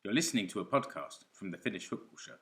You're listening to a podcast from the Finnish Football Show.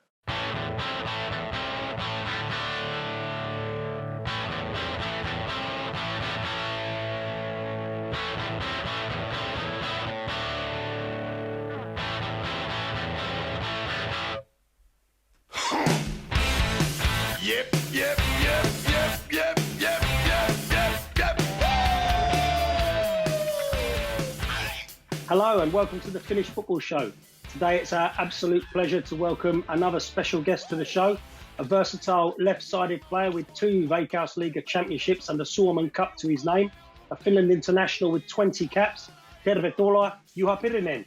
Hello and welcome to the Finnish Football Show. Today it's our absolute pleasure to welcome another special guest to the show, a versatile left-sided player with 2 Veikkausliiga Championships and the Suomen Cup to his name, a Finland international with 20 caps. Tervetuloa, Juha Pirinen.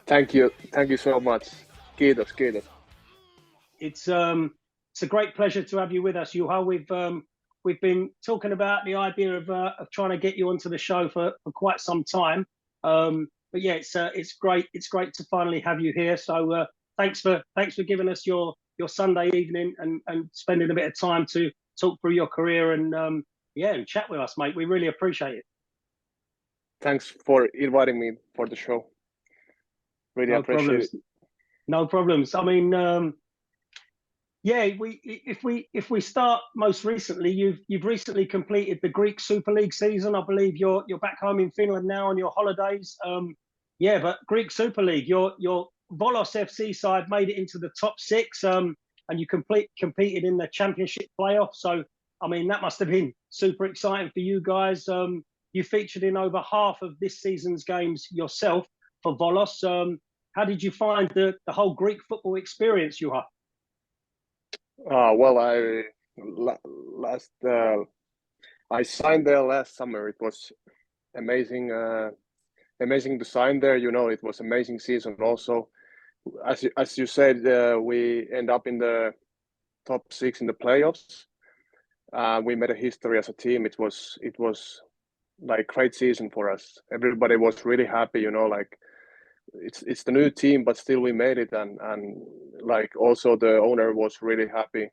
Thank you so much. Kiitos. It's a great pleasure to have you with us, Juha. We've been talking about the idea of trying to get you onto the show for quite some time. But yeah, it's great to finally have you here. So thanks for giving us your Sunday evening and spending a bit of time to talk through your career and chat with us, mate. We really appreciate it. Thanks for inviting me for the show. Really appreciate it. No problems. I mean, if we start most recently, you've recently completed the Greek Super League season. I believe you're back home in Finland now on your holidays. But Greek Super League, your Volos FC side made it into the top 6, and you competed in the championship playoff. So I mean, that must have been super exciting for you guys. You featured in over half of this season's games yourself for Volos. How did you find the whole Greek football experience, Juha? Well, I signed there last summer. It was amazing to sign there. You know, it was amazing season also. As you said, we end up in the top 6 in the playoffs. We made a history as a team. It was like great season for us. Everybody was really happy. You know, like it's the new team, but still we made it, and like also the owner was really happy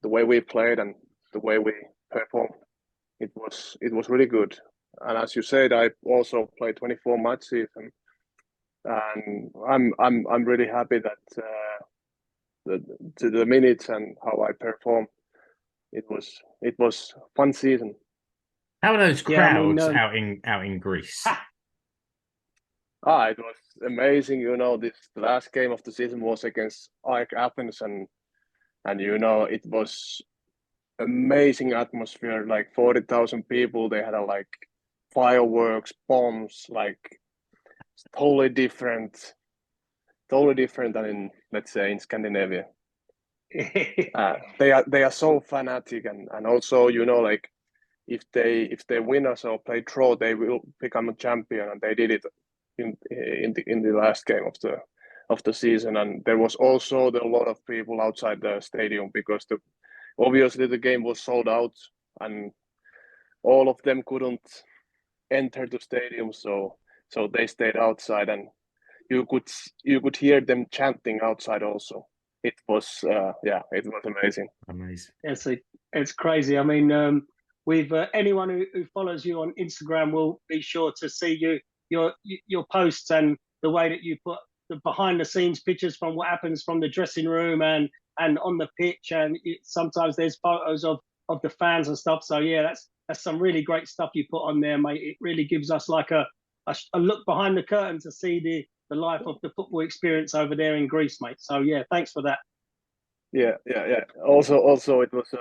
the way we played and the way we performed. It was really good. And as you said, I also played 24 matches, and I'm really happy that the minutes and how I performed. It was fun season. How are those crowds out in Greece? It was amazing. You know, the last game of the season was against AEK Athens, and you know, it was amazing atmosphere. Like 40,000 people. They had like fireworks, bombs. Like totally different than in, let's say, in Scandinavia. They are so fanatic, and also, you know, like if they win us or play draw, they will become a champion, and they did it in the last game of the season. And there was also a lot of people outside the stadium because obviously the game was sold out, and all of them couldn't enter the stadium, so they stayed outside, and you could hear them chanting outside also. It was it was amazing. It's crazy. I mean, we've anyone who follows you on Instagram will be sure to see your posts and the way that you put the behind the scenes pictures from what happens from the dressing room and on the pitch, and sometimes there's photos of the fans and stuff. So yeah, that's some really great stuff you put on there, mate. It really gives us like a look behind the curtain to see the life of the football experience over there in Greece, mate. So yeah, thanks for that. Yeah. Also it was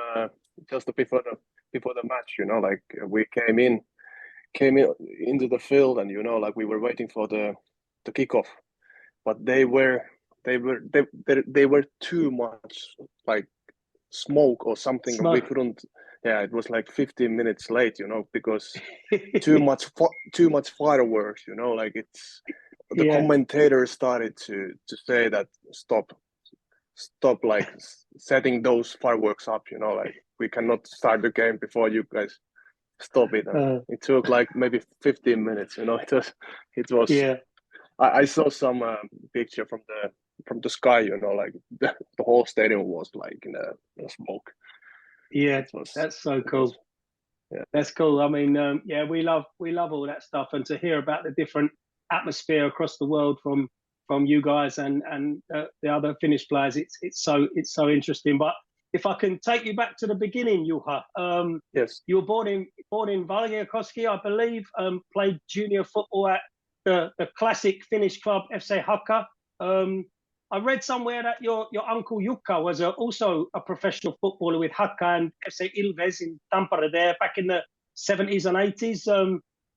just before the match, you know, like we came into the field, and you know, like we were waiting for the kickoff, but they were too much like smoke or something. We couldn't. Yeah, it was like 15 minutes late, you know, because too much fireworks, you know, like the commentators started to say that stop like setting those fireworks up, you know, like we cannot start the game before you guys stop it. It took like maybe 15 minutes, you know. It was. Yeah. I saw some picture from the sky, you know, like the whole stadium was like in a smoke. Yeah, that's so cool. That's cool. I mean, we love all that stuff, and to hear about the different atmosphere across the world from you guys and the other Finnish players. It's so interesting. But if I can take you back to the beginning, Juha. Yes. You were born in Valkeakoski, I believe. Played junior football at the classic Finnish club FC Haka. I read somewhere that your uncle Jukka was also a professional footballer with Haka and FC Ilves in Tampere there back in the 70s and 80s.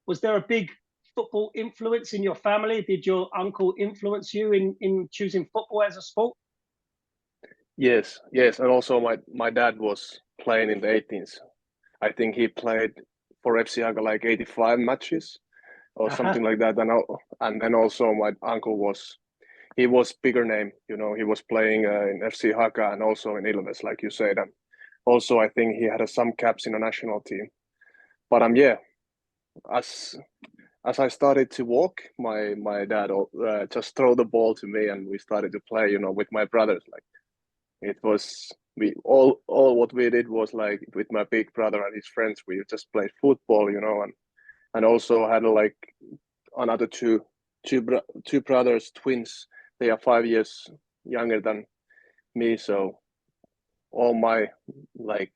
Was there a big football influence in your family? Did your uncle influence you in choosing football as a sport? Yes, and also my dad was playing in the 18s. I think he played for FC Haka like 85 matches or something like that. And then also my uncle was bigger name. He was playing in FC Haka and also in Ilves, like you said. And also I think he had some caps in the national team. But as I started to walk, my dad just throw the ball to me and we started to play, with my brothers. Like it was all what we did was like with my big brother and his friends, we just played football, and also had like another two brothers, twins. They are 5 years younger than me, so all my like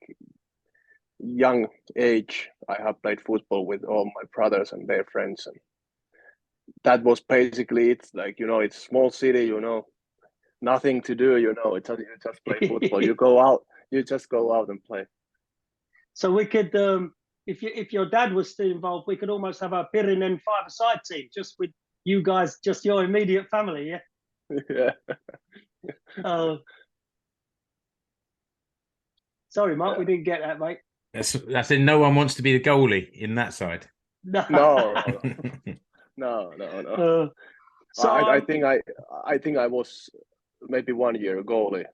young age I have played football with all my brothers and their friends, and that was basically it. Like it's a small city, nothing to do, you just play football. You just go out and play. So we could if your dad was still involved, we could almost have a Pirinen five-a-side team just with you guys, just your immediate family. Yeah. Yeah. Sorry, Mark, we didn't get that, mate. That's in. No one wants to be the goalie in that side. No. So I think I was maybe 1 year goalie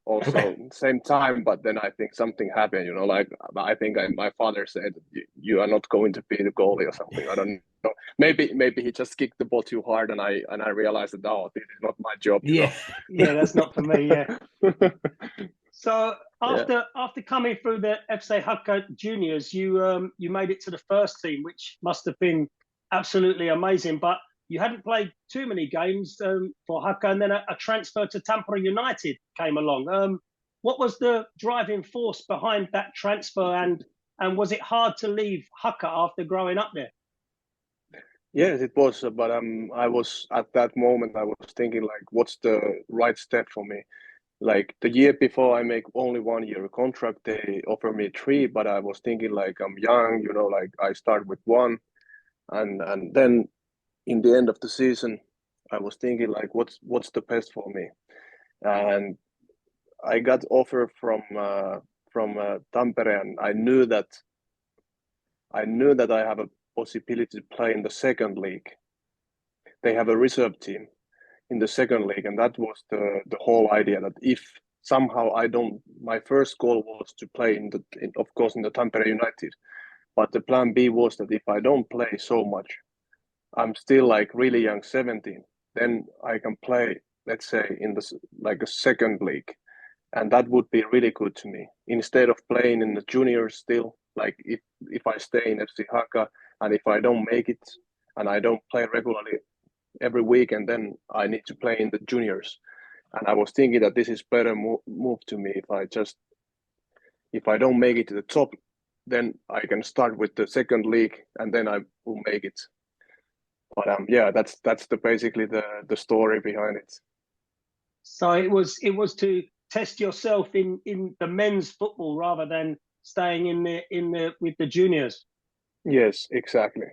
also same time, but then I think something happened, like I think my father said you are not going to be the goalie or something. I don't know. Maybe he just kicked the ball too hard and I realized that this is not my job. Yeah. Yeah, that's not for me. Yeah. So after coming through the FC Haka juniors, you made it to the first team, which must have been absolutely amazing. But you hadn't played too many games for Haka, and then a transfer to Tampere United came along. What was the driving force behind that transfer, and was it hard to leave Haka after growing up there? Yes, it was. But I was at that moment. I was thinking like, what's the right step for me? Like the year before, I make only 1 year contract. They offer me 3, but I was thinking like I'm young, like I start with 1, and then in the end of the season, I was thinking like, what's the best for me? And I got offer from Tampere, and I knew that I have a possibility to play in the second league. They have a reserve team in the second league, and that was the whole idea, that if somehow my first goal was to play of course in the Tampere United, but the plan B was that if I don't play so much, I'm still like really young, 17, then I can play, let's say, in like a second league, and that would be really good to me instead of playing in the juniors still. Like if I stay in FC Haka and if I don't make it and I don't play regularly every week, and then I need to play in the juniors. And I was thinking that this is better move to me if I don't make it to the top, then I can start with the second league and then I will make it. But that's basically the story behind it. So it was to test yourself in the men's football rather than staying in the with the juniors. Yes, exactly.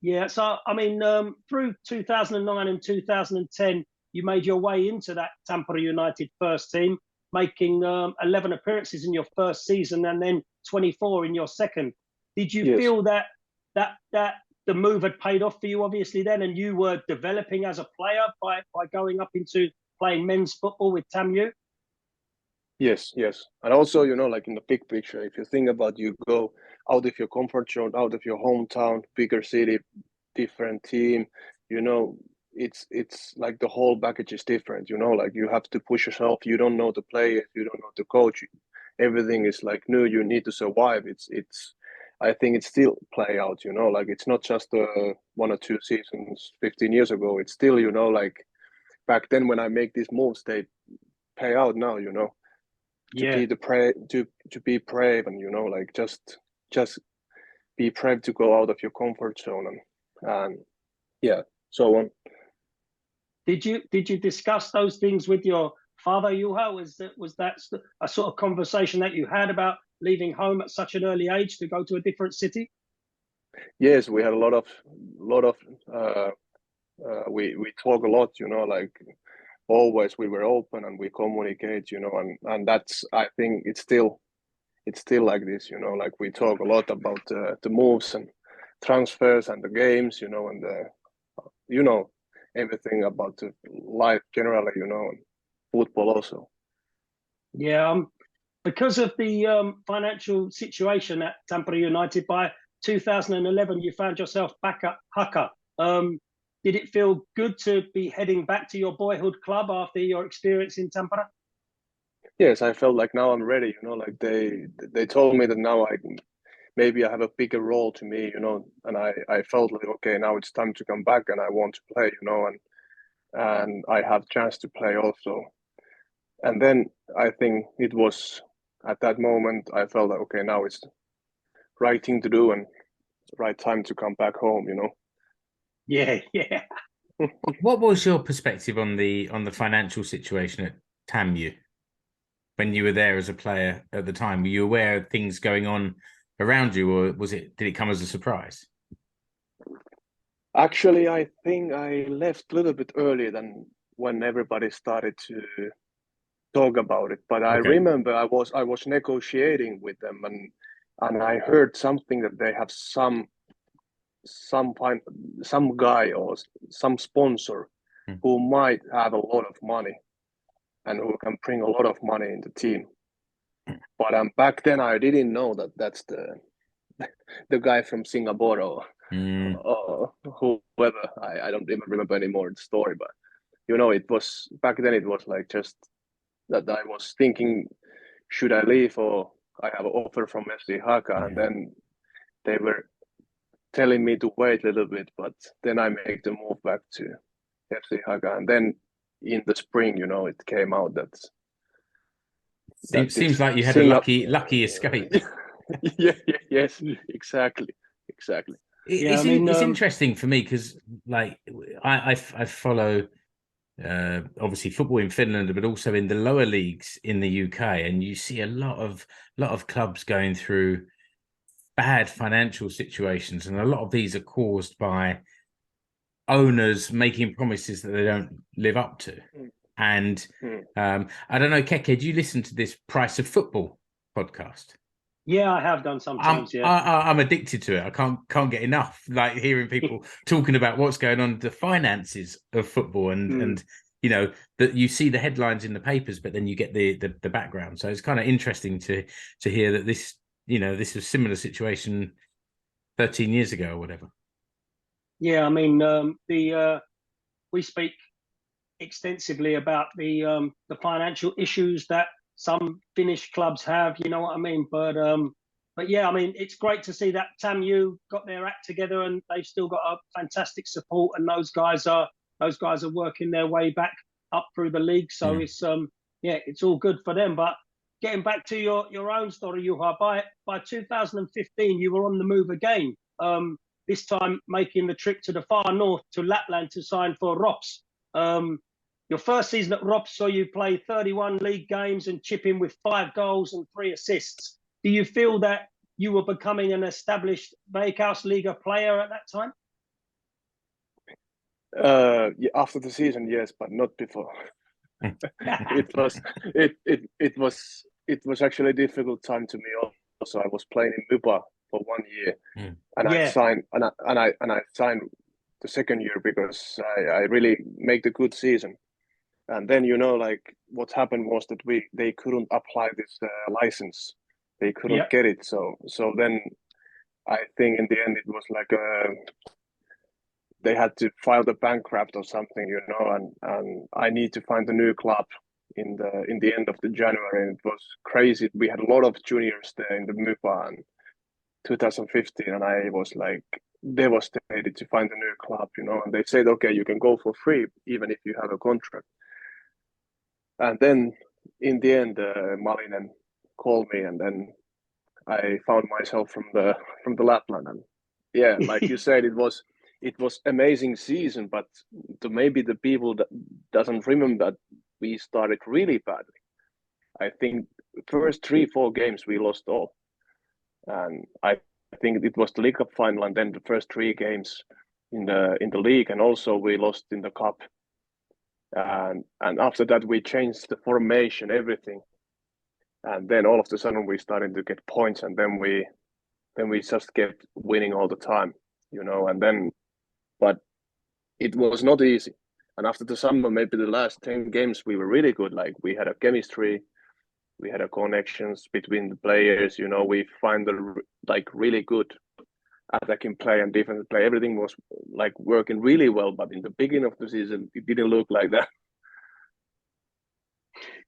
Yeah, so I mean, through 2009 and 2010, you made your way into that Tampere United first team, making 11 appearances in your first season and then 24 in your second. Did you feel that the move had paid off for you, obviously, then, and you were developing as a player by going up into playing men's football with TAMU? Yes. And also, like in the big picture, if you think about you go out of your comfort zone, out of your hometown, bigger city, different team, it's like the whole package is different, like you have to push yourself. You don't know the players, you don't know the coach. Everything is like new. You need to survive. I think it still play out, you know, like it's not just 1 or 2 seasons 15 years ago. It's still, you know, like back then when I make these moves, they pay out now, you know, to Yeah. be to be brave and, you know, like just be brave to go out of your comfort zone and yeah, so on. Did you discuss those things with your father, Juha? Was that a sort of conversation that you had about leaving home at such an early age to go to a different city? Yes, we had a lot of we talk a lot, you know, like always we were open and we communicate, you know, and that's, I think it's still like this, you know, like we talk a lot about the moves and transfers and the games, you know, and you know, everything about the life generally, you know, and football also. Yeah, because of the financial situation at Tampere United, by 2011, you found yourself back at Haka. Did it feel good to be heading back to your boyhood club after your experience in Tampere? Yes, I felt like now I'm ready, you know, like they told me that now maybe I have a bigger role to me, you know, and I felt like, okay, now it's time to come back and I want to play, you know, and I have chance to play also. And then I think it was at that moment I felt like, okay, now it's right thing to do and right time to come back home, you know. Yeah, yeah. What was your perspective on the financial situation at TAMU when you were there as a player at the time? Were you aware of things going on around you, or did it come as a surprise? Actually, I think I left a little bit earlier than when everybody started to talk about it. But I remember I was negotiating with them and I heard something that they have some guy or some sponsor who might have a lot of money and who can bring a lot of money in the team. But back then I didn't know that that's the guy from Singapore or whoever. I don't even remember anymore the story, but you know, it was back then. It was like just that I was thinking, should I leave or I have an offer from FC Haka, and then they were telling me to wait a little bit, but then I make the move back to FC Haka, and then in the spring, you know, it came out that seems like you had a lucky escape. Yes, exactly. It's interesting for me because, like, I follow obviously football in Finland, but also in the lower leagues in the UK, and you see a lot of clubs going through bad financial situations, and a lot of these are caused by owners making promises that they don't live up to. And I don't know, Keke, do you listen to this Price of Football podcast? Yeah, I have done sometimes. I'm addicted to it. I can't get enough. Like hearing people talking about what's going on, the finances of football, and you know that you see the headlines in the papers, but then you get the background. So it's kind of interesting to hear that this was a similar situation 13 years ago or whatever. Yeah, I mean we speak extensively about the financial issues that some Finnish clubs have, you know what I mean? But yeah, I mean, it's great to see that TAMU got their act together and they've still got a fantastic support, and those guys are working their way back up through the league. So it's it's all good for them. But getting back to your own story, Juha, by 2015 you were on the move again. This time making the trip to the far north to Lapland to sign for Rops. Your first season at Rops saw you play 31 league games and chip in with 5 goals and 3 assists. Do you feel that you were becoming an established Veikkausliiga player at that time? After the season, yes, but not before. it was actually a difficult time to me also. I was playing in MyPa for 1 year, and I signed I signed the second year because I really made a good season. And then, you know, like what happened was that they couldn't apply this license. They couldn't get it. So then I think in the end it was like they had to file the bankrupt or something, you know, and I need to find a new club in the end of the January. And it was crazy. We had a lot of juniors there in the MyPa, 2015, and I was like devastated to find a new club, you know. And they said, okay, you can go for free even if you have a contract. And then in the end, Malinen called me, and then I found myself from the Lapland. And yeah, like you said, it was amazing season, but to maybe the people that doesn't remember that we started really badly. I think first 3-4 games we lost all, and I think it was the League Cup final, and then the first 3 games in the league, and also we lost in the cup. And after that we changed the formation, everything, and then all of a sudden we started to get points, and then we just kept winning all the time, you know. And then, but it was not easy. And after the summer, maybe the last 10 games we were really good. Like we had a chemistry, we had a connections between the players, you know. We find the like really good attacking play and defensive play. Everything was like working really well, but in the beginning of the season it didn't look like that.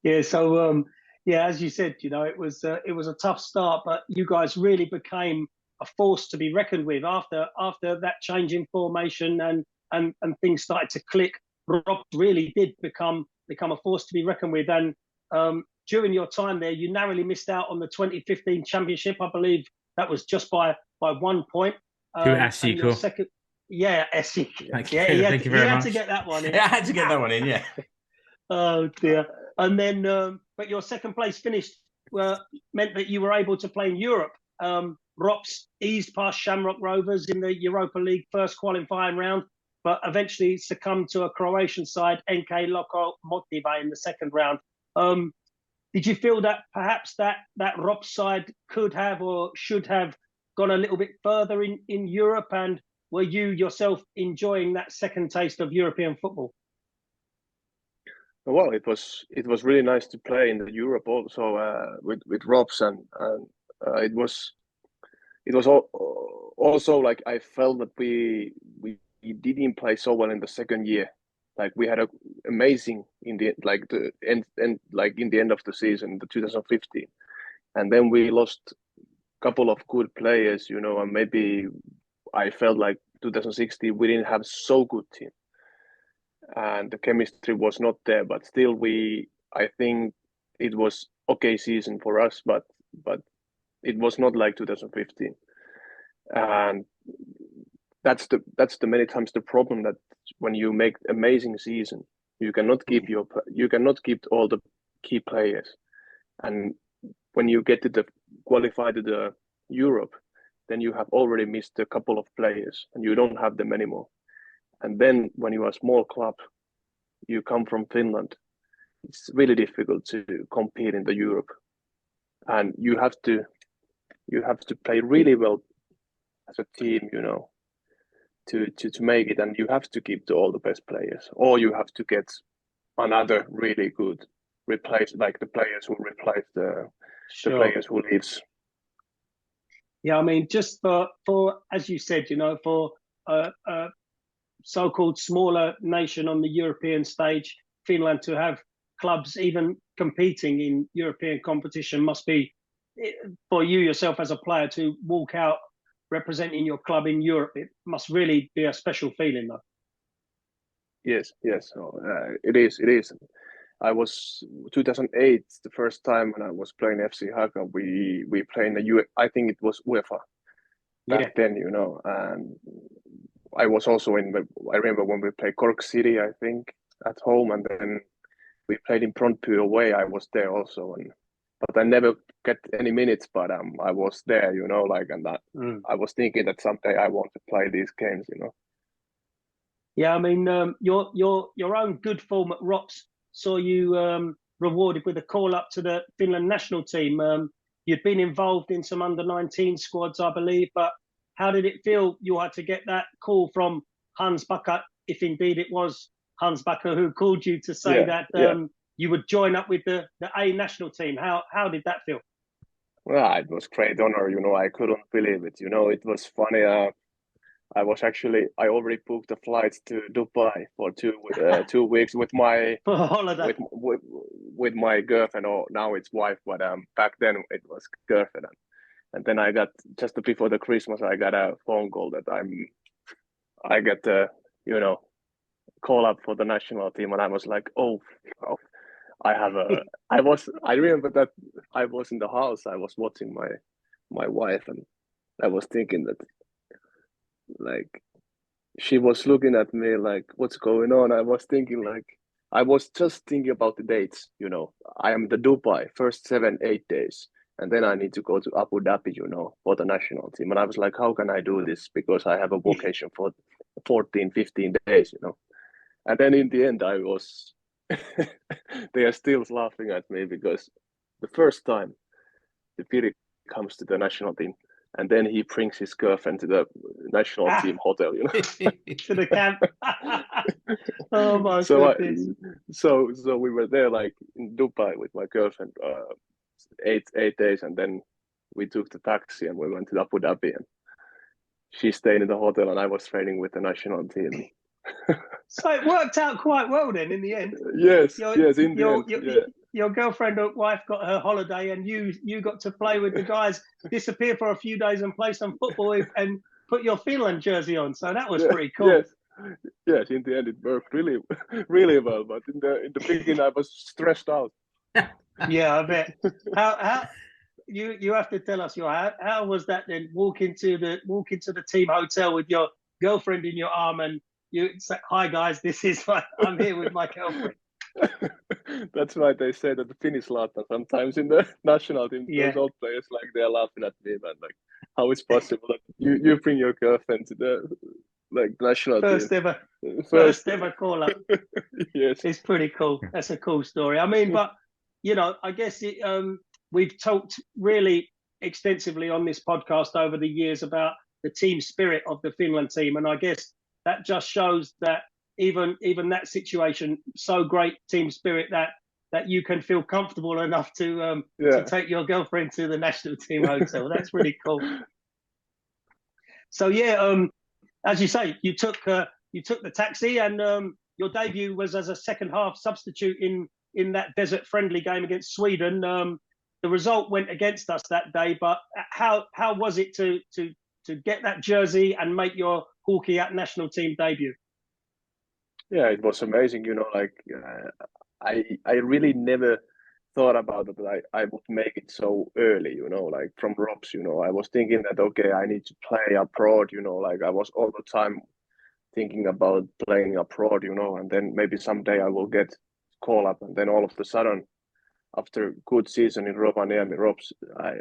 Yeah, so yeah, as you said, you know, it was a tough start, but you guys really became a force to be reckoned with after that change in formation, and things started to click. Rob really did become a force to be reckoned with. And during your time there, you narrowly missed out on the 2015 championship. I believe that was just by 1 point. To second, yeah, SE. Thank yeah, you. he Thank you very much. Had to get that one in. Yeah, I had to get that one in. Yeah. Oh dear. And then, but your second place finish meant that you were able to play in Europe. Rops eased past Shamrock Rovers in the Europa League first qualifying round, but eventually succumbed to a Croatian side, NK Lokomotiva, in the second round. Did you feel that perhaps that Rops side could have or should have gone a little bit further in Europe? And were you yourself enjoying that second taste of European football? Well, it was really nice to play in the Europe also with Robs, and it was also like I felt that we didn't play so well in the second year. Like we had a amazing in the like the end like in the end of the season, the 2015, and then we lost a couple of good players, you know, and maybe I felt like 2016 we didn't have so good team, and the chemistry was not there. But still, I think it was okay season for us, but it was not like 2015, and that's the many times the problem, that when you make amazing season, you cannot keep all the key players, and when you get to the qualify to the Europe, then you have already missed a couple of players and you don't have them anymore. And then when you are a small club, you come from Finland, it's really difficult to compete in the Europe, and you have to play really well as a team, you know, to make it, and you have to keep all the best players, or you have to get another really good replace, like the players who replace the players who leaves. Yeah, I mean, just for as you said, you know, for a so-called smaller nation on the European stage, Finland, to have clubs even competing in European competition must be, for you yourself as a player, to walk out representing your club in Europe, it must really be a special feeling, though. Yes, it is. I was 2008 the first time when I was playing FC Haka. We played in the I think it was UEFA back then, you know. And I was also I remember when we played Cork City, I think, at home, and then we played in Brøndby away. I was there also, but I never get any minutes. But I was there, you know, like, and I was thinking that someday I want to play these games, you know. Yeah, I mean, your own good form at Rops saw you rewarded with a call up to the Finland national team. You'd been involved in some under-19 squads, I believe, but how did it feel you had to get that call from Hans Backe, if indeed it was Hans Backe who called you, to say that you would join up with the A national team? How did that feel? Well, it was great honor, you know. I couldn't believe it, you know. It was funny. I already booked the flights to Dubai for 2 weeks with my holiday with my girlfriend, or now it's wife, but back then it was girlfriend. And then I got, just before the Christmas, I got a phone call that I get call up for the national team, and I was like, oh, I remember that I was in the house, I was watching my wife, and I was thinking that, like, she was looking at me like, what's going on? I was thinking like, I was just thinking about the dates, I am the Dubai first 7-8 days, and then I need to go to Abu Dhabi, for the national team. And I was like, how can I do this? Because I have a vacation for 14-15 days, And then in the end, I was, they are still laughing at me because the first time the Piri comes to the national team, and then he brings his girlfriend to the national team hotel, to the camp. Oh my goodness! So we were there like in Dubai with my girlfriend, 8 days, and then we took the taxi and we went to Abu Dhabi, and she stayed in the hotel, and I was training with the national team. So it worked out quite well then in the end. Yes, in the end. Your girlfriend or wife got her holiday, and you got to play with the guys, disappear for a few days and play some football and put your Finland jersey on. So that was pretty cool. Yes, in the end it worked really, really well. But in the beginning I was stressed out. Yeah, I bet. How you have to tell us, how was that then? Walk into the team hotel with your girlfriend in your arm, and you say, "Hi guys, I'm here with my girlfriend." That's why they say that the Finnish Lata sometimes in the national team, those old players, like, they're laughing at me, man. Like, how it's possible that you bring your girlfriend to the national team? First ever call up. Yes, it's pretty cool. That's a cool story. I mean, but I guess we've talked really extensively on this podcast over the years about the team spirit of the Finland team, and I guess that just shows that even that situation, so great team spirit that you can feel comfortable enough to take your girlfriend to the national team hotel. That's really cool. So as you say, you took the taxi, and your debut was as a second half substitute in that desert friendly game against Sweden. The result went against us that day, but how was it to get that jersey and make your Huuhkajat national team debut? Yeah, it was amazing. I really never thought about it that I would make it so early. Like from Robs. I was thinking that, okay, I need to play abroad. Like I was all the time thinking about playing abroad. And then maybe someday I will get call up, and then all of a sudden, after a good season in Rovaniemi Robs,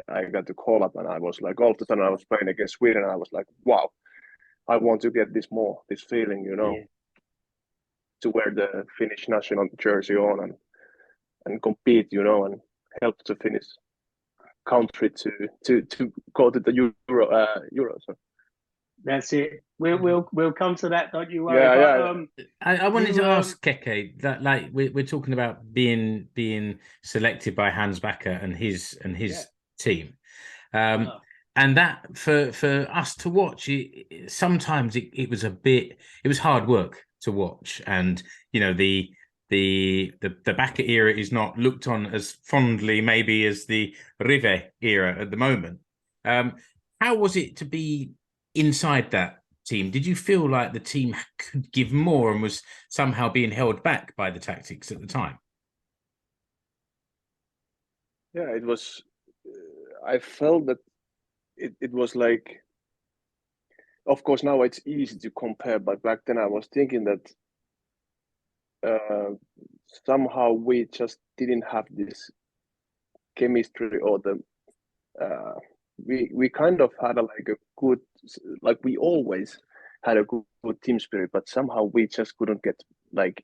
I got the call up, and I was like, all of a sudden I was playing against Sweden, and I was like, wow, I want to get this feeling, to wear the Finnish national jersey on and compete, and help the Finnish country to go to the Euro. So. That's it. We'll come to that. Don't you worry. Yeah. I wanted to ask Keke that, like, we're talking about being selected by Hans Backe and his team, and that for us to watch, sometimes it was hard work to watch, and the Backe era is not looked on as fondly maybe as the Rive era at the moment. How was it to be inside that team? Did you feel like the team could give more and was somehow being held back by the tactics at the time? Yeah, it was. I felt that it was like, of course, now it's easy to compare, but back then I was thinking that somehow we just didn't have this chemistry, or we kind of had a good, like, we always had a good team spirit, but somehow we just couldn't get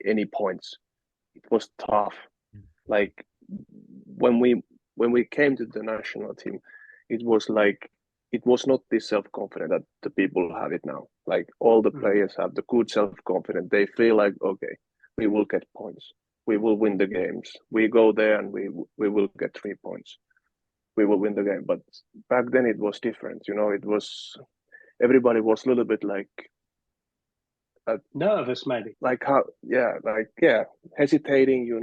any points. It was tough. Like when we came to the national team, it was not this self-confident that the people have it now. Like all the players have the good self-confidence. They feel like, okay, we will get points. We will win the games. We go there and we will get 3 points. We will win the game. But back then it was different. It was, everybody was a little bit nervous, maybe. Hesitating.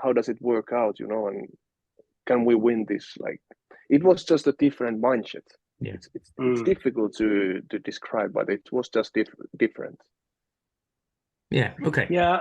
How does it work out? And can we win this it was just a different mindset. Yeah. It's difficult to describe, but it was just different. Yeah. Okay. Yeah.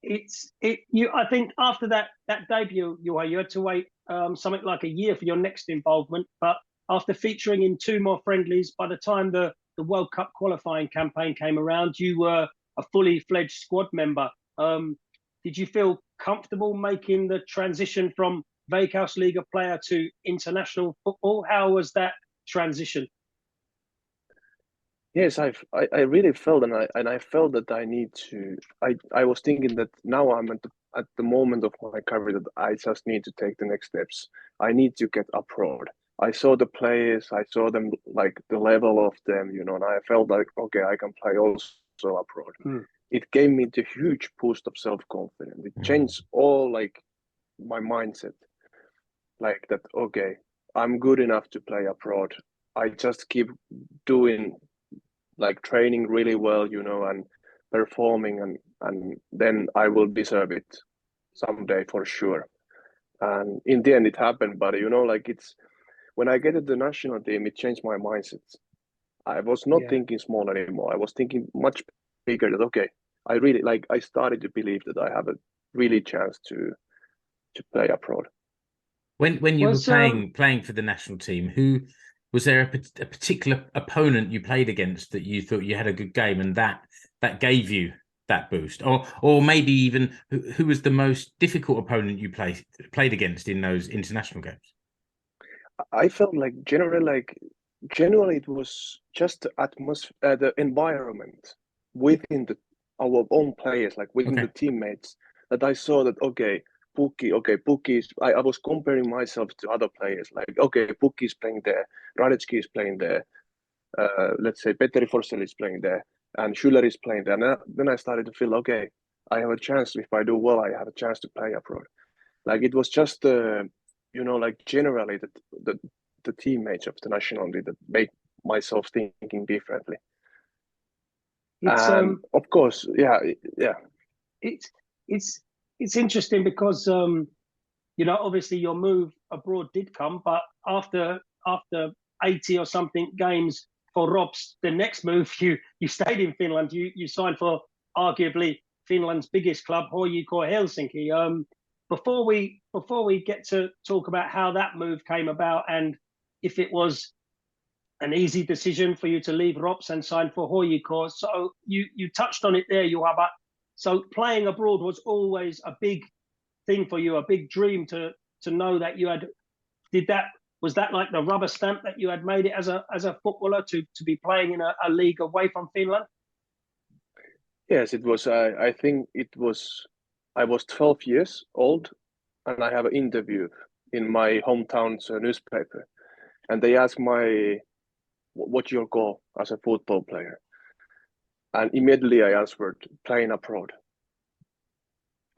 I think after that debut, you had to wait something like a year for your next involvement. But after featuring in 2 more friendlies, by the time the World Cup qualifying campaign came around, you were a fully fledged squad member. Did you feel comfortable making the transition from Veikkausliiga player to international football? How was that transition? Yes, I really felt, and I felt that I need to. I was thinking that now I'm at the moment of my career that I just need to take the next steps. I need to get abroad. I saw the players, I saw them, like the level of them, you know, and I felt like, okay, I can play also abroad. It gave me the huge boost of self-confidence. It changed all like my mindset, like that. Okay, I'm good enough to play abroad. I just keep doing, like, training really well, you know, and performing, and then I will deserve it someday for sure. And in the end, it happened. But you know, like, it's when I get to the national team, it changed my mindset. I was not thinking small anymore. I was thinking much bigger. That okay, I really, like, I started to believe that I have a really chance to play abroad. When you were playing for the national team, who was there a particular opponent you played against that you thought you had a good game and that gave you that boost, or maybe even who was the most difficult opponent you played against in those international games? I felt like generally it was just the atmosphere, the environment within our own players, like within the teammates, that I saw that okay, Pukki is. I was comparing myself to other players, like okay, Pukki is playing there, Radetski is playing there, let's say Petteri Forsell is playing there, and Schüller is playing there. And then I started to feel okay, I have a chance. If I do well, I have a chance to play abroad. Like it was just you know, like generally the teammates of the national team that made myself thinking differently. And of course, yeah. It's interesting because you know, obviously your move abroad did come, but after 80 or something games for Robs, the next move you stayed in Finland. You signed for arguably Finland's biggest club, HJK Helsinki. Before we get to talk about how that move came about and if it was an easy decision for you to leave Robs and sign for HJK, so you touched on it there, Juha. But so playing abroad was always a big thing for you, a big dream to know that you had. Was that like the rubber stamp that you had made it as a footballer to be playing in a league away from Finland? Yes, it was. I think it was. I was 12 years old, and I have an interview in my hometown's newspaper, and they asked what's your goal as a football player, and immediately I answered playing abroad.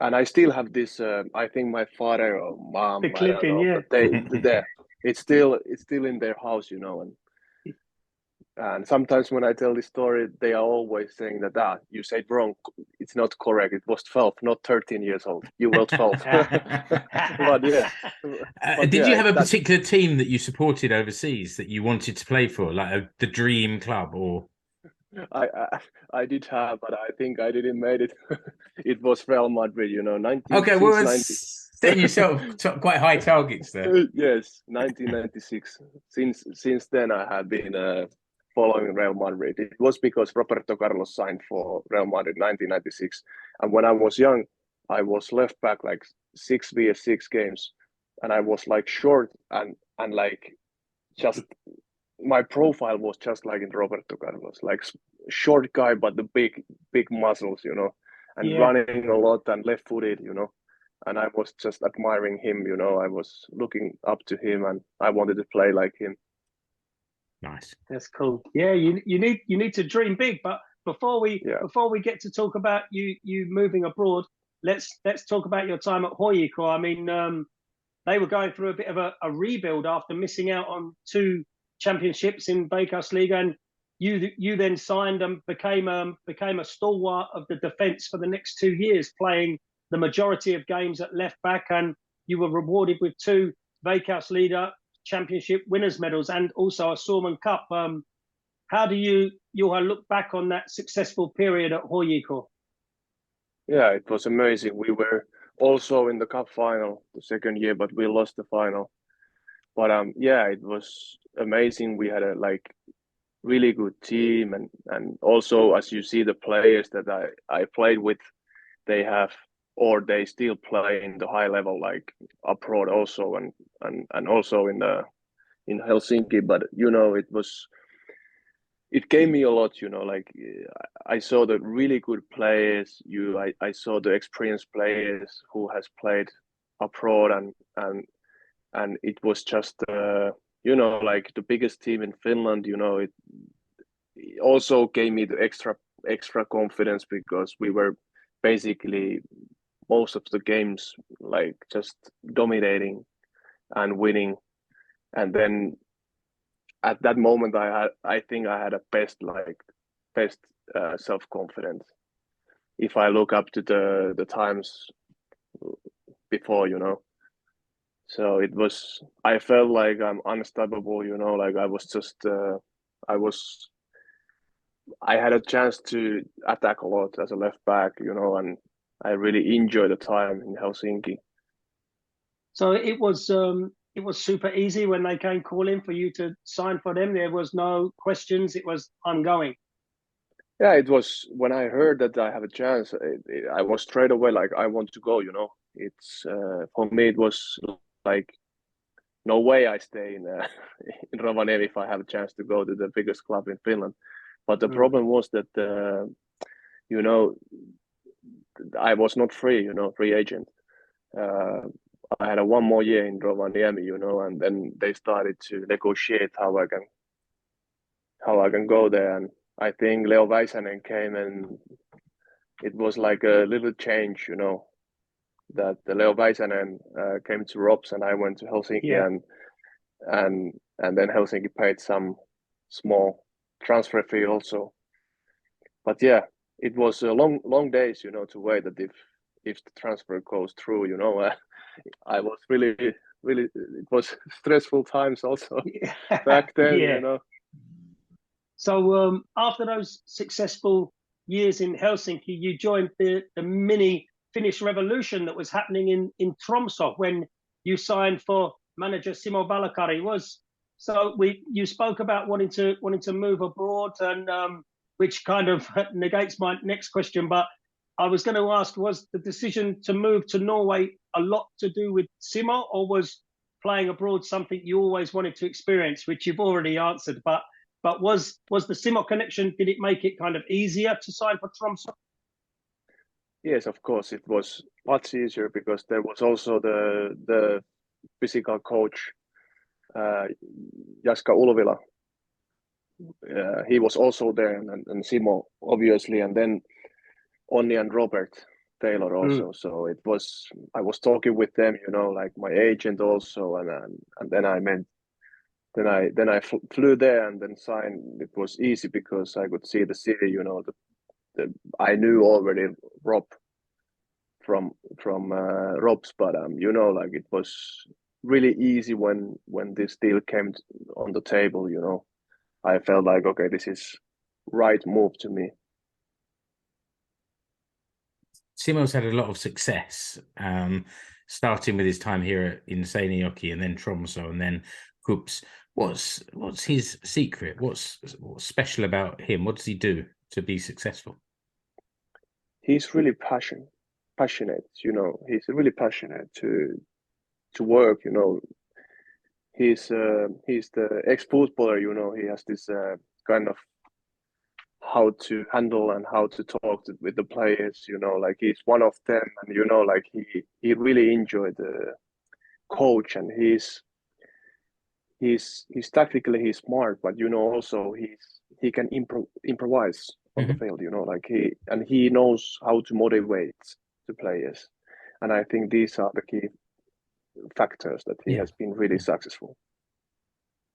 And I still have this. I think my father or mom, the clipping, I don't know, but it's still in their house, you know. And sometimes when I tell this story, they are always saying that you said wrong. It's not correct. It was 12, not 13 years old. You were 12. But yeah. Did you have a particular team that you supported overseas that you wanted to play for, like the dream club, or? I did have, but I think I didn't make it. It was Real Madrid, you know, setting yourself quite high targets there. Yes, 1996. Since then, I have been following Real Madrid. It was because Roberto Carlos signed for Real Madrid 1996, and when I was young, I was left back like 6v6 games, and I was like short and like just. My profile was just like in Roberto Carlos, like short guy, but the big muscles, you know, and running a lot and left-footed, you know. And I was just admiring him, you know. I was looking up to him, and I wanted to play like him. Nice. That's cool. Yeah, you need to dream big. But before we get to talk about you moving abroad, let's talk about your time at HJK. I mean, they were going through a bit of a rebuild after missing out on 2 championships in Veikkausliiga, and you then signed and became a stalwart of the defence for the next 2 years, playing the majority of games at left back, and you were rewarded with 2 Veikkausliiga Championship winners' medals and also a Suomen Cup. How do you, Juha, look back on that successful period at Huuhkajat? Yeah, it was amazing. We were also in the cup final the second year, but we lost the final. But yeah, it was amazing. We had a really good team, and also as you see the players that I played with, they have or they still play in the high level like abroad also and also in Helsinki. But it gave me a lot, like I saw the really good players. I saw the experienced players who has played abroad and it was just like the biggest team in Finland. It also gave me the extra confidence because we were basically most of the games like just dominating and winning. And then at that moment I think I had a best self-confidence if I look up to the times before. So I felt like I'm unstoppable. Like I had a chance to attack a lot as a left back, and I really enjoyed the time in Helsinki. So it was super easy when they came calling for you to sign for them. There was no questions. It was, I'm going. Yeah, it was when I heard that I have a chance. I was straight away like, I want to go. It's for me. It was like, no way I stay in in Rovaniemi if I have a chance to go to the biggest club in Finland. But the problem was that I was not free. Free agent. I had one more year in Rovaniemi, and then they started to negotiate how I can go there. And I think Leo Väisänen came, and it was like a little change, that the Leo Väisänen came to Rops and I went to Helsinki, and then Helsinki paid some small transfer fee also. But yeah, it was a long days, to wait that if the transfer goes through, I was really, it was stressful times also back then, So after those successful years in Helsinki, you joined the mini Finnish revolution that was happening in Tromsø when you signed for manager Simo Valakari. You spoke about wanting to move abroad, and which kind of negates my next question, but I was going to ask, was the decision to move to Norway a lot to do with Simo, or was playing abroad something you always wanted to experience, which you've already answered? But was the Simo connection, did it make it kind of easier to sign for Tromsø? Yes, of course, it was much easier because there was also the physical coach, Jaska Ulvila. He was also there, and Simo, obviously, and then Onni and Robert Taylor also. So I was talking with them, like my agent also, and then I flew there and then signed. It was easy because I could see the city, I knew already Rob from Rob's, but like it was really easy when this deal came on the table. I felt like, okay, this is right move to me. Simo's had a lot of success, starting with his time here in Seinäjoki and then Tromsø and then Cups. What's his secret? What's special about him? What does he do to be successful? He's really passionate. He's really passionate to work. He's the ex-footballer. He has this kind of how to handle and how to talk with the players. Like he's one of them, and like he really enjoyed the coach, and he's tactically he's smart, but also he can improvise on the field. Like he knows how to motivate the players, and I think these are the key factors that he has been really successful.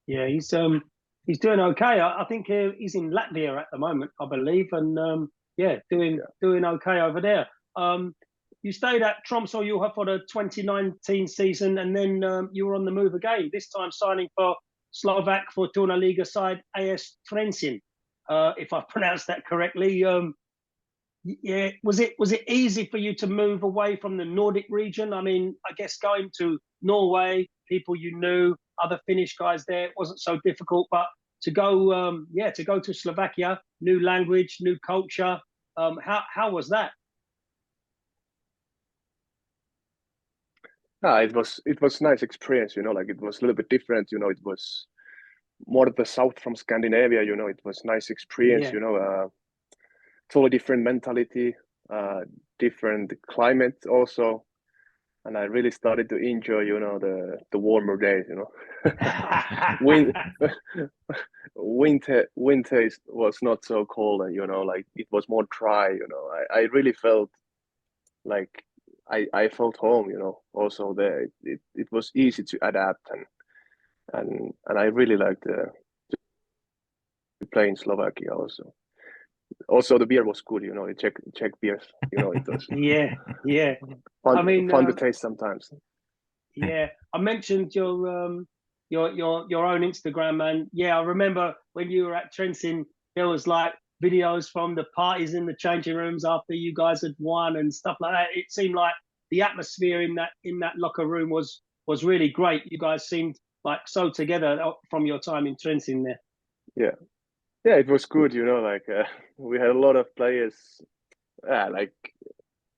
Yeah, he's doing okay. I think he's in Latvia at the moment, I believe, and doing okay over there. you stayed at Tromsø Juha for the 2019 season, and then you were on the move again. This time signing for Slovak Fortuna Liga side AS Trenčín, if I pronounced that correctly. Yeah, was it easy for you to move away from the Nordic region? I mean, I guess going to Norway, people you knew, other Finnish guys there, it wasn't so difficult. But to go, to go to Slovakia, new language, new culture. How was that? It was nice experience, like it was a little bit different, it was more the south from Scandinavia, it was nice experience, totally different mentality, different climate also, and I really started to enjoy, the warmer days, winter was not so cold, like it was more dry, I really felt like I felt home, also there. It was easy to adapt, and I really liked to play in Slovakia also. Also, the beer was good, the Czech beers, it was fun to taste sometimes. Yeah, I mentioned your own Instagram, and I remember when you were at Trenčín, there was like videos from the parties in the changing rooms after you guys had won and stuff like that. It seemed like the atmosphere in that locker room was really great. You guys seemed like so together from your time in Trenčín there. Yeah, it was good. Like we had a lot of players, like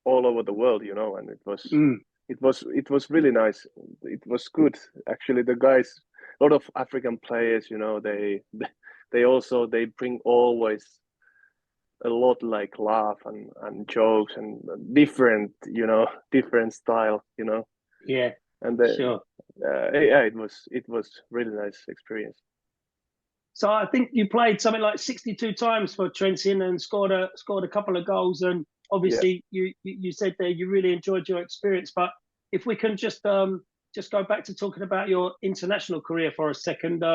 all over the world. And it was really nice. It was good actually. The guys, a lot of African players. They bring always a lot like laugh and jokes and different style, Yeah. And sure. It was really nice experience. So I think you played something like 62 times for Trenčín and scored a couple of goals. And obviously you said there you really enjoyed your experience. But if we can just go back to talking about your international career for a second.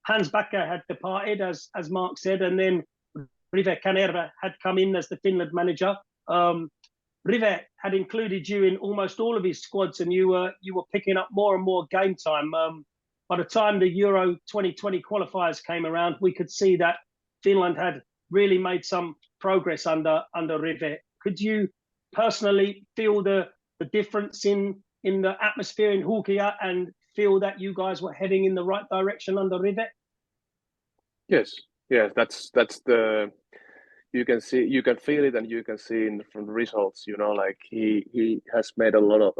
Hans Backe had departed, as Mark said, and then Rive Kanerva had come in as the Finland manager. Rive had included you in almost all of his squads, and you were picking up more and more game time. By the time the Euro 2020 qualifiers came around, we could see that Finland had really made some progress under Rive. Could you personally feel the difference in the atmosphere in Huuhkajat and feel that you guys were heading in the right direction under Rive? Yes, that's the. You can feel it, and you can see from the results. Like he has made a lot of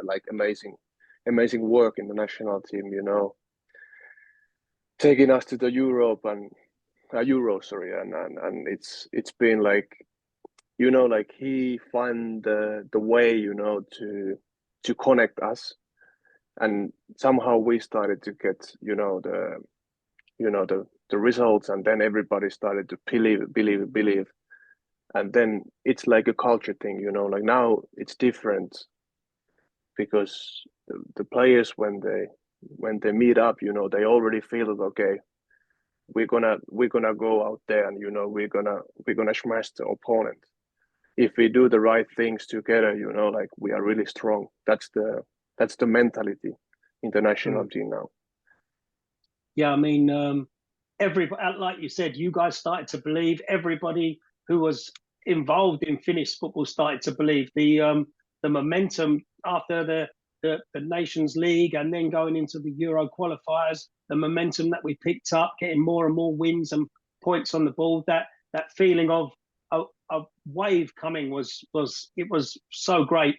like amazing work in the national team. Taking us to the Euro, and it's been like, like he find the way, to connect us, and somehow we started to get, the results, and then everybody started to believe, and then it's like a culture thing, like now it's different because the players when they meet up, they already feel that okay, we're gonna go out there and we're gonna smash the opponent if we do the right things together, like we are really strong. That's the mentality in the national team now. Yeah, I mean, everybody, like you said, you guys started to believe. Everybody who was involved in Finnish football started to believe. The momentum after the Nations League and then going into the Euro qualifiers, the momentum that we picked up, getting more and more wins and points on the board, that feeling of a wave coming was so great.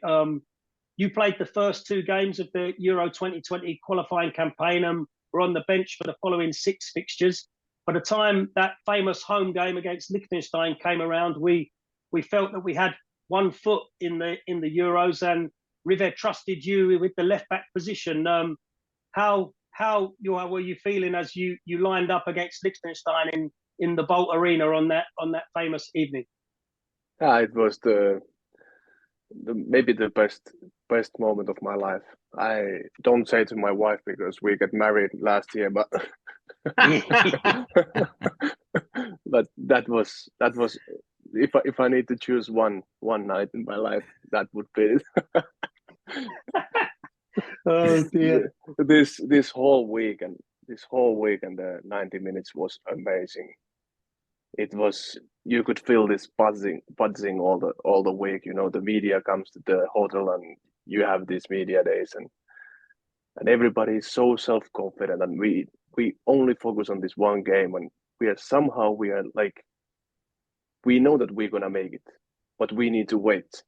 You played the first two games of the Euro 2020 qualifying campaign and were on the bench for the following 6 fixtures. By the time that famous home game against Liechtenstein came around, we felt that we had one foot in the Euros, and Rive trusted you with the left back position. How were you feeling as you lined up against Liechtenstein in the Bolt Arena on that famous evening? It was maybe the best moment of my life. I don't say to my wife because we got married last year, but but that was if I need to choose one night in my life, that would be it. Oh dear! This whole week and the 90 minutes was amazing. It was, you could feel this buzzing all the week. You know, the media comes to the hotel and you have these media days, and everybody is so self-confident, and we only focus on this one game, and we are like, we know that we're gonna make it, but we need to wait.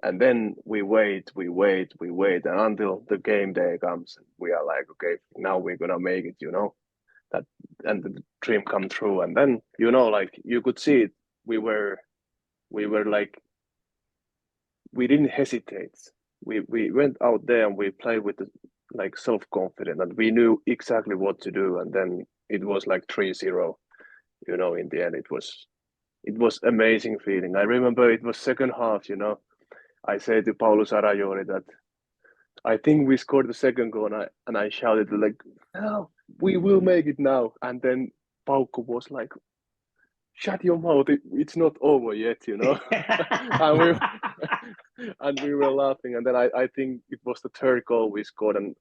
And then we wait, and until the game day comes, we are like, okay, now we're gonna make it, you know, that, and the dream come true. And then, you know, like you could see it, we were like, we didn't hesitate. We went out there and we played with the, like, self-confident, and we knew exactly what to do. And then it was like 3-0, you know, in the end. It was amazing feeling. I remember it was second half, you know. I said to Paulus Arajori that I think we scored the second goal, and I shouted like, "No, we will make it now." And then Paukko was like, "Shut your mouth! It's not over yet, you know." and we were laughing. And then I think it was the third goal we scored, and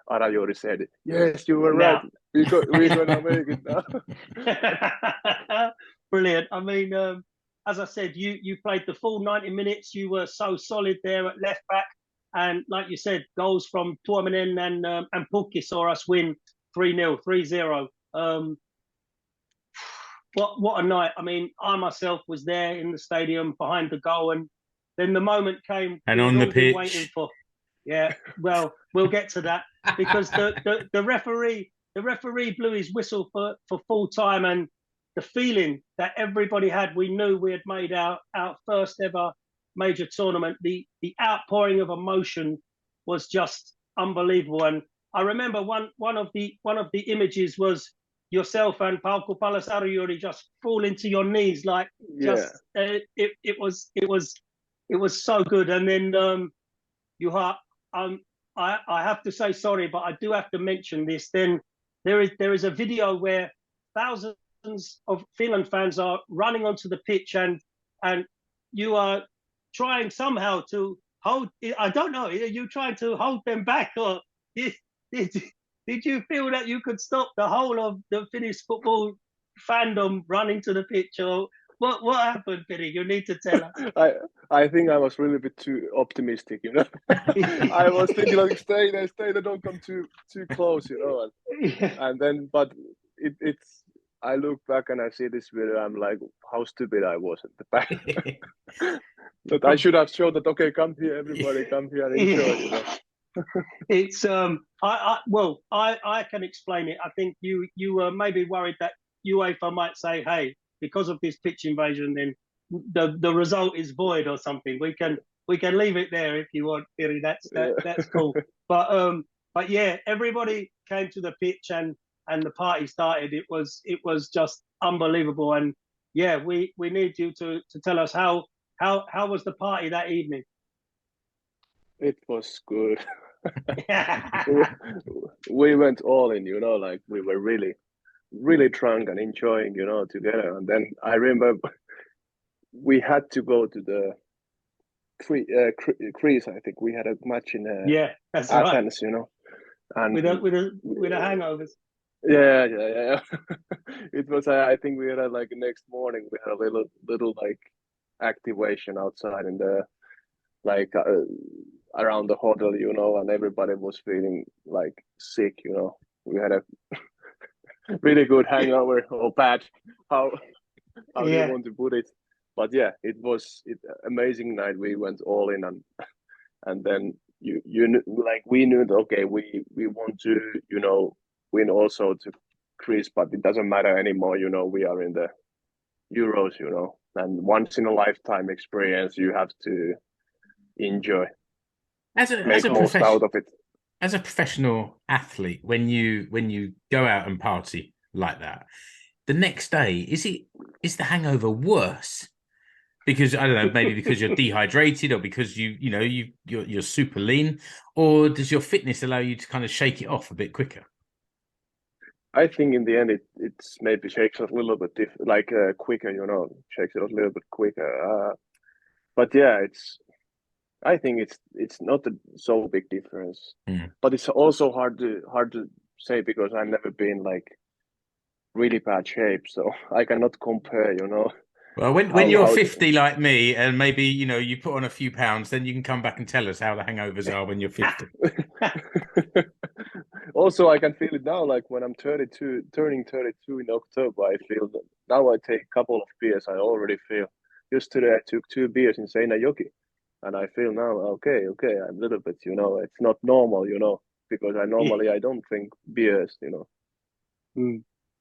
Arajori said, "Yes, you were right. We're gonna make it now." Brilliant. I mean, as I said, you played the full 90 minutes. You were so solid there at left back, and like you said, goals from Tuominen and Pukki saw us win 3-0, 3-0. What a night! I mean, I myself was there in the stadium behind the goal, and then the moment came, and on the pitch. Waiting for. Yeah, well, we'll get to that, because the referee blew his whistle for full time, and the feeling that everybody had, we knew we had made our first ever major tournament. The outpouring of emotion was just unbelievable. And I remember one of the images was yourself and Paukko Palasarjuri just fall into your knees, like, just it was so good. And then Juha, I have to say sorry, but I do have to mention this. Then there is a video where thousands of Finland fans are running onto the pitch, and you are trying somehow to hold. I don't know. Are you trying to hold them back, or did you feel that you could stop the whole of the Finnish football fandom running to the pitch, or what happened, Piri? You need to tell us. I think I was really a bit too optimistic, you know. I was thinking like, stay there, don't come too close, you know. And then, but it's. I look back and I see this video. I'm like, how stupid I was at the back. But I should have shown that. Okay, come here, everybody, come here and enjoy. You know? It's I can explain it. I think you were maybe worried that UEFA might say, hey, because of this pitch invasion, then the result is void or something. We can leave it there if you want, Piri. That's cool. But yeah, everybody came to the pitch and the party started. It was just unbelievable. And yeah, we need you to tell us how was the party that evening? It was good. we went all in, you know, like we were really, really drunk and enjoying, you know, together. And then I remember we had to go to the Greece. I think we had a match in that's Athens, right. You know, and with a hangovers. Yeah. It was. I think we had like next morning we had a little like activation outside in the like around the hotel, you know, and everybody was feeling like sick, you know. We had a really good hangover, or bad, how do you want to put it? But yeah, it was amazing night. We went all in, and then you like we knew that, okay, we want to, you know, win also to Greece, but it doesn't matter anymore, you know. We are in the Euros, you know, and once in a lifetime experience, you have to enjoy. Make most out of it. As a professional athlete, when you go out and party like that, the next day is the hangover worse? Because I don't know, maybe because you're dehydrated, or because you're super lean, or does your fitness allow you to kind of shake it off a bit quicker? I think in the end it's maybe shakes it a little bit quicker, shakes it a little bit quicker. But yeah, I think it's not so big difference. But it's also hard to say because I've never been like really bad shape, so I cannot compare. Well, when you're 50 like me, and maybe you put on a few pounds, then you can come back and tell us how the hangovers are when you're 50. Also, I can feel it now. Like when I'm 32, turning 32 in October, I feel that now I take a couple of beers. I already feel. Just today, I took 2 beers in Seinäjoki, and I feel now okay. I'm a little bit, it's not normal, because I don't drink beers,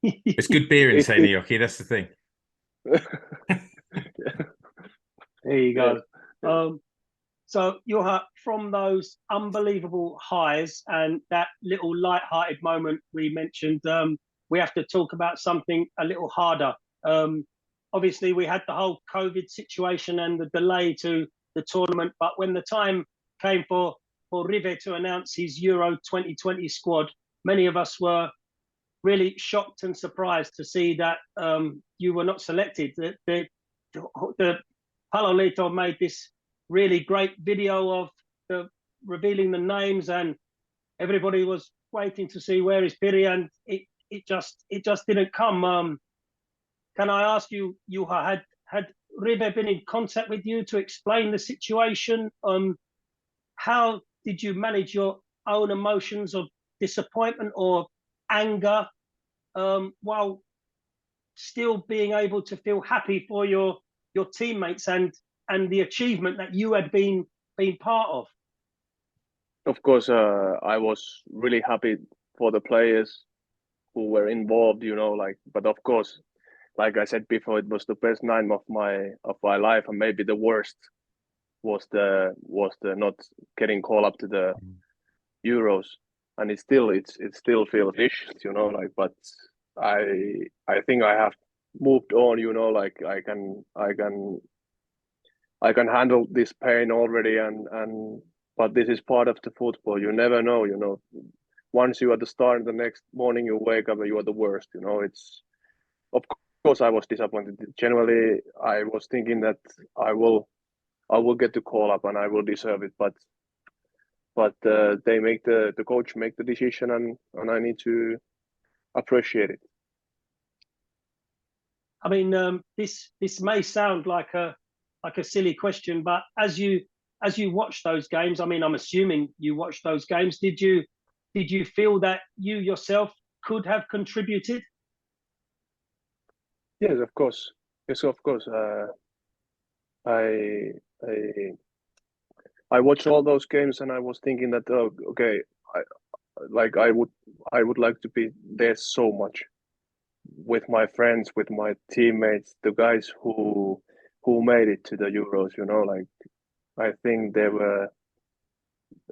It's good beer in Seinäjoki. That's the thing. There you go. Yeah. So, Juha, from those unbelievable highs and that little light-hearted moment we mentioned, we have to talk about something a little harder. Obviously, we had the whole COVID situation and the delay to the tournament, but when the time came for Rive to announce his Euro 2020 squad, many of us were really shocked and surprised to see that you were not selected. The Paloliitto made this really great video of revealing the names, and everybody was waiting to see where is Piri, and it just didn't come. Can I ask you, Juha, had Rive been in contact with you to explain the situation? How did you manage your own emotions of disappointment or anger while still being able to feel happy for your teammates and the achievement that you had been part of? Of course, I was really happy for the players who were involved, but of course, like I said before, it was the best night of my life, and maybe the worst was the not getting called up to the Euros, and it still feels vicious, but I think I have moved on, I can handle this pain already, but this is part of the football. You never know, Once you are the star, the next morning you wake up and you are the worst. It's, of course I was disappointed. Generally, I was thinking that I will get the call up and I will deserve it, but they make the coach make the decision, and I need to appreciate it. I mean, this may sound like a silly question, but as you watch those games, I mean, I'm assuming you watched those games. Did you feel that you yourself could have contributed? Yes, of course. I watched all those games and I was thinking that okay, I would like to be there so much with my friends, with my teammates, the guys who made it to the Euros. I think there were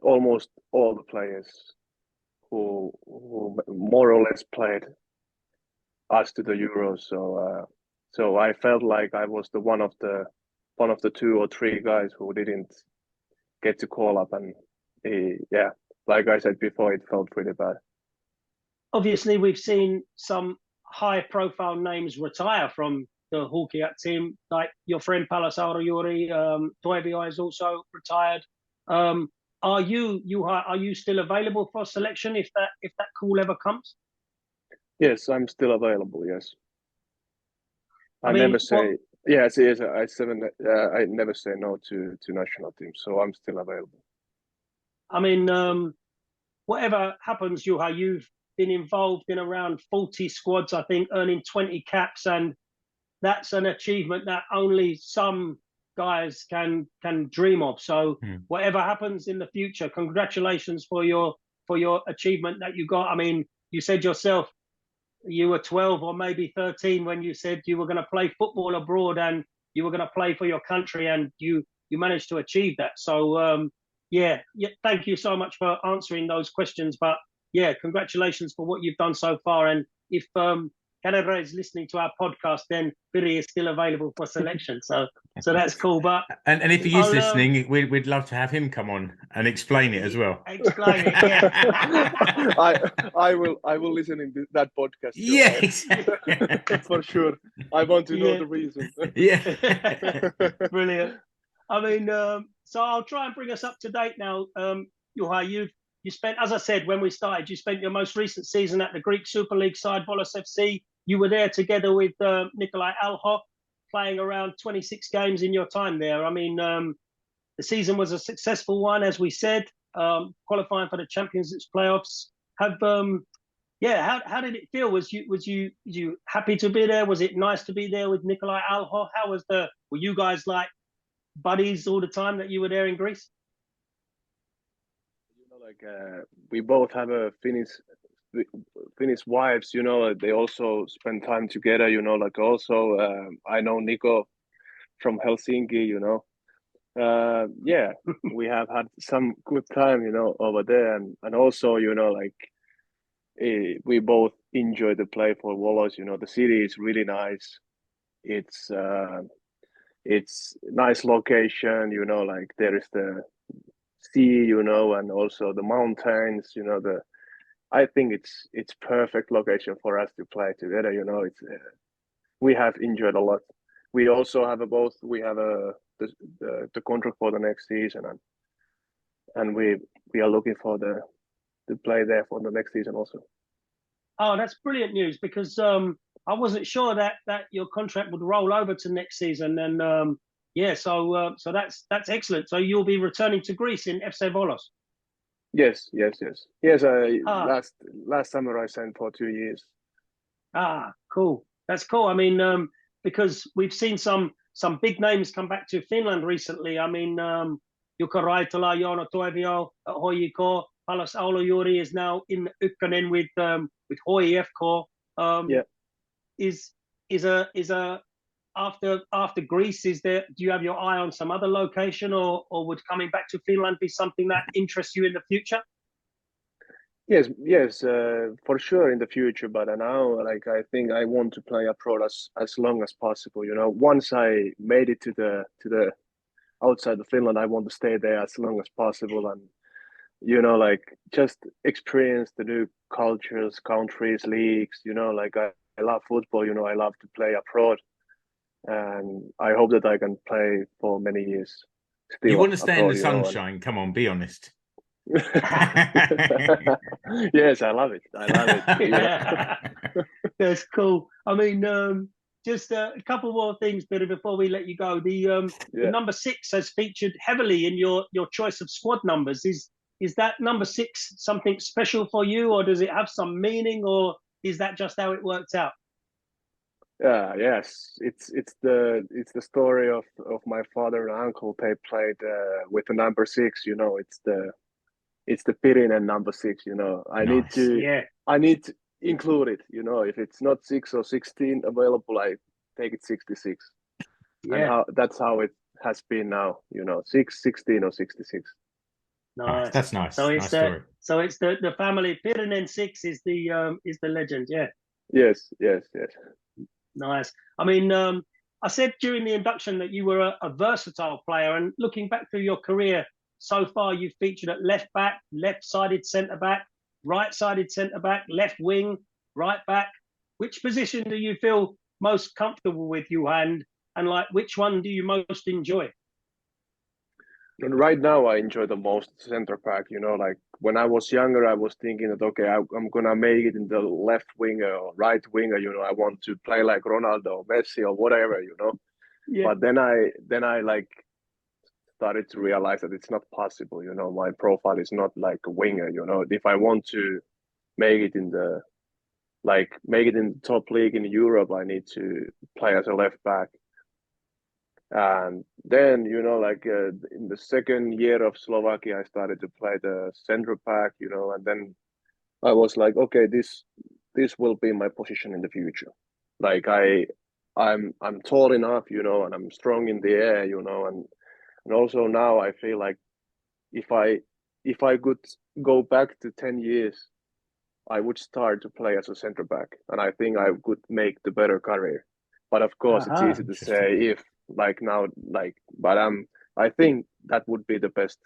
almost all the players who more or less played us to the Euros. So I felt like I was the one of the 2 or 3 guys who didn't get to call up, and yeah, like I said before, it felt really bad. Obviously, we've seen some high-profile names retire from the Huuhkajat team, like your friend Palasauro Juri. Toivio is also retired. Are you still available for selection if that call ever comes? Yes, I'm still available. Yes, I never say yes. I never say no to national team, so I'm still available. I mean, whatever happens, Juha, you've been involved in around 40 squads, I think, earning 20 caps, and that's an achievement that only some guys can dream of. So whatever happens in the future, congratulations for your achievement that you got. I mean, you said yourself you were 12 or maybe 13 when you said you were going to play football abroad and you were going to play for your country, and you managed to achieve that. So yeah, thank you so much for answering those questions. But yeah, congratulations for what you've done so far. And if Canada is listening to our podcast, then Piri is still available for selection. So that's cool. But and if he is listening, we'd love to have him come on and explain it as well. Explain it, yeah. I will listen in that podcast. Yeah, exactly. For sure. I want to know the reason. Yeah. Brilliant. I mean, so I'll try and bring us up to date now. Juha, you spent, as I said, when we started, you spent your most recent season at the Greek Super League side, Volos FC. You were there together with Nikolai Alho, playing around 26 games in your time there. I mean, the season was a successful one, as we said, qualifying for the Championships playoffs. How did it feel? Was you happy to be there? Was it nice to be there with Nikolai Alho? Were you guys like buddies all the time that you were there in Greece? We both have a Finnish wives, they also spend time together, I know Nico from Helsinki, we have had some good time, over there. And also, we both enjoy the play for Volos. The city is really nice. It's nice location, there is the sea, and also the mountains, I think it's perfect location for us to play together. It's we have enjoyed a lot. We also have the contract for the next season, and we are looking for the play there for the next season also. Oh, that's brilliant news, because I wasn't sure that your contract would roll over to next season, and so that's excellent. So you'll be returning to Greece in FC Volos. Yes. Last summer I signed for 2 years. Cool. That's cool. I mean, because we've seen some big names come back to Finland recently. I mean, Jukka Raitola, Joono Toivio at HJK, Palas Aulojuri is now in Ykkönen with HJK. After Greece, do you have your eye on some other location, or would coming back to Finland be something that interests you in the future? Yes, for sure in the future. But now, I think I want to play abroad as long as possible. Once I made it to the outside of Finland, I want to stay there as long as possible, and just experience the new cultures, countries, leagues. I love football. I love to play abroad. And I hope that I can play for many years. You want to stay in the sunshine? Come on, be honest. Yes, I love it. That's cool. I mean, just a couple more things, Piri, before we let you go. The number 6 has featured heavily in your choice of squad numbers. Is that number 6 something special for you, or does it have some meaning, or is that just how it worked out? Yes, it's the story of my father and uncle. They played with the number 6. It's the Pirinen number 6. I need to include it. If it's not 6 or 16 available, I take it 66. Yeah, and that's how it has been now. 6, 16, or 66. Nice. That's nice. So it's the family Pirinen 6 is the legend. Yeah. Yes. Nice. I mean, I said during the induction that you were a versatile player, and looking back through your career so far, you've featured at left back, left-sided centre-back, right-sided centre-back, left wing, right back. Which position do you feel most comfortable with, Juha, and which one do you most enjoy? And right now, I enjoy the most center back. When I was younger, I was thinking that I'm gonna make it in the left winger or right winger. I want to play like Ronaldo or Messi or whatever. Yeah. But then I started to realize that it's not possible. My profile is not like a winger. If I want to make it in the top league in Europe, I need to play as a left back. And then, in the second year of Slovakia, I started to play the center back, and then I was like, okay, this will be my position in the future. I'm tall enough, and I'm strong in the air, and also now I feel like if I could go back to 10 years, I would start to play as a centre back, and I think I could make the better career. But of course, it's easy to say if like now, like, but I think that would be the best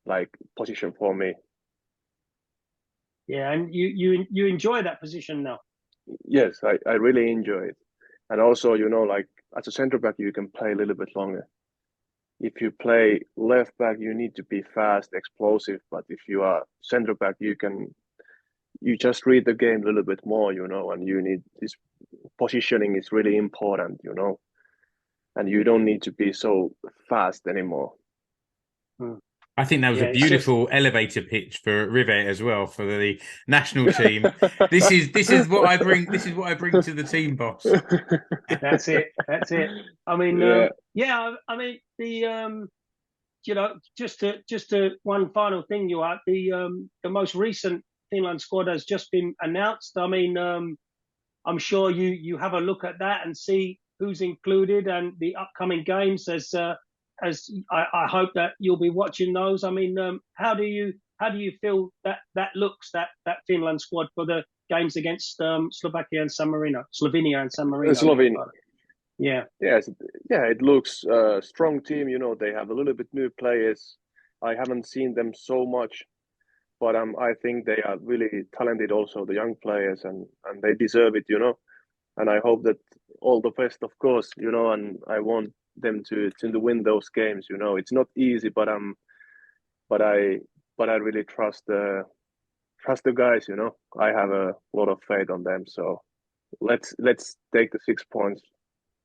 like position for me. Yeah, and you enjoy that position now. Yes, I really enjoy it, and also like as a centre back you can play a little bit longer. If you play left back, you need to be fast, explosive. But if you are centre back, you just read the game a little bit more, and you need this positioning is really important, and you don't need to be so fast anymore. I think that was a beautiful elevator pitch for Rive as well for the national team. This is what I bring. This is what I bring to the team, boss. That's it. I mean, I mean the just one final thing, Juha. The most recent Finland squad has just been announced. I mean, I'm sure you have a look at that and see who's included and the upcoming games as I hope that you'll be watching those. I mean, how do you feel that looks, that Finland squad for the games against Slovenia and San Marino? Slovenia. Yeah. Yes. Yeah, it looks a strong team. They have a little bit new players. I haven't seen them so much, but I think they are really talented also, the young players, and they deserve it, And I hope that all the best, of course, and I want them to win those games. It's not easy, but I really trust the guys. I have a lot of faith on them. So let's take the 6 points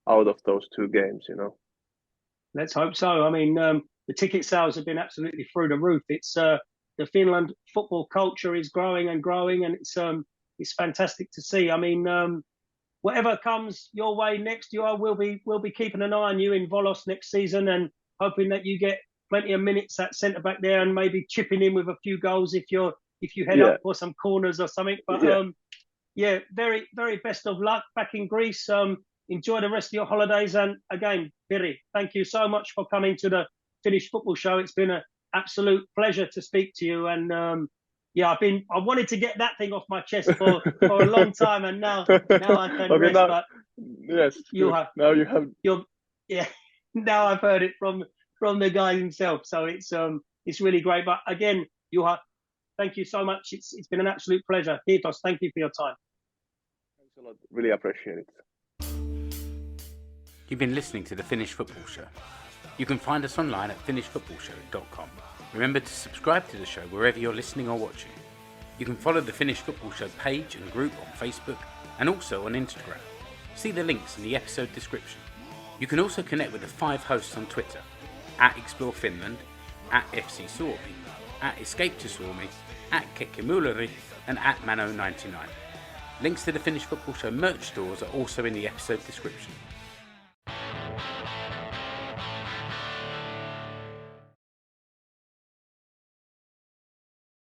out of those 2 games. Let's hope so. I mean, the ticket sales have been absolutely through the roof. It's the Finland football culture is growing and growing, and it's fantastic to see. I mean, whatever comes your way next year, we'll be keeping an eye on you in Volos next season and hoping that you get plenty of minutes at centre back there and maybe chipping in with a few goals if you head up for some corners or something. But very, very best of luck back in Greece. Enjoy the rest of your holidays, and again, Piri, thank you so much for coming to the Finnish Football Show. It's been an absolute pleasure to speak to you, and I wanted to get that thing off my chest for a long time, and now I can rest. But yes, now you have. Now I've heard it from the guy himself, so it's really great. But again, Juha, thank you so much. It's been an absolute pleasure. Kiitos. Thank you for your time. Thanks a lot. Really appreciate it. You've been listening to the Finnish Football Show. You can find us online at finishfootballshow.com. Remember to subscribe to the show wherever you're listening or watching. You can follow the Finnish Football Show page and group on Facebook and also on Instagram. See the links in the episode description. You can also connect with the 5 hosts on Twitter, @Explore Finland, @FC Suomi, @Escape to Suomi, @Keke and @Mano99. Links to the Finnish Football Show merch stores are also in the episode description.